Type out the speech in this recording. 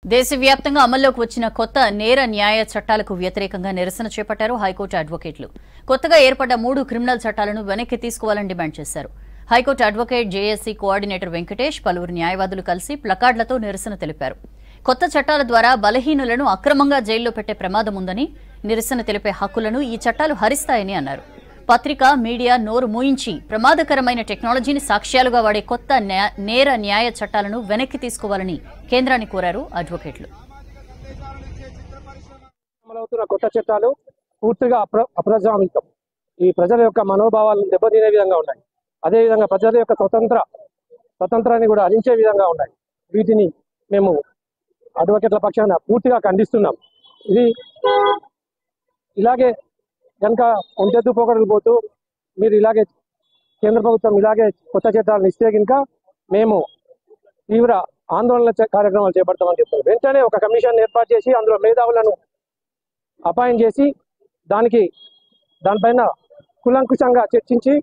దేశవ్యాప్తంగా అమల్లోకి వచ్చిన కొత్త నేర న్యాయ చట్టాలకు వ్యతిరేకంగా నిరసన చేపట్టారు హైకోర్టు అడ్వకేట్లు. కొత్తగా ఏర్పడ్డ 3 క్రిమినల్ చట్టాలను వెనక్కి తీసుకోవాలని డిమాండ్ చేశారు. High court advocate JAC coordinator Venkatesh, పలువురు న్యాయవాదులు కలిసి ప్లకార్డులతో నిరసన తెలిపారు. కొత్త చట్టాల ద్వారా బలహీనులను అక్రమంగా జైల్లో పెట్టే ప్రమాదం ఉందని, నిరసన తెలిపే హక్కులను ఈ చట్టాలు హరిస్తాయని అన్నారు. పత్రిక, మీడియా నోరు మూయించి ప్రమాదకరమైన టెక్నాలజీని సాక్ష్యాలుగా వాడే కొత్త నేర న్యాయ చట్టాలను వెనక్కి తీసుకోవాలని కేంద్రాన్ని కోరారు అడ్వకేట్లు. అమలవుతున్న కొత్త చట్టాలు పూర్తిగా అప్రజాస్వామికం. ఈ ప్రజల యొక్క మనోభావాలను దెబ్బతీనే విధంగా ఉన్నాయి. అదేవిధంగా ప్రజల యొక్క స్వతంత్రాన్ని కూడా హరించే విధంగా ఉన్నాయి. వీటిని మేము అడ్వకేట్ల పక్షాన పూర్తిగా ఖండిస్తున్నాం. ఇది ఇలాగే కనుక ఒంటెద్దు పోకడలు పోతూ మీరు ఇలాగే కేంద్ర ప్రభుత్వం ఇలాగే కొత్త చట్టాలను ఇస్తే కనుక మేము తీవ్ర ఆందోళన కార్యక్రమాలు చేపడతామని చెప్తున్నాం. వెంటనే ఒక కమిషన్ ఏర్పాటు చేసి అందులో మేధావులను అపాయింట్ చేసి దానిపైన కులంకుశంగా చర్చించి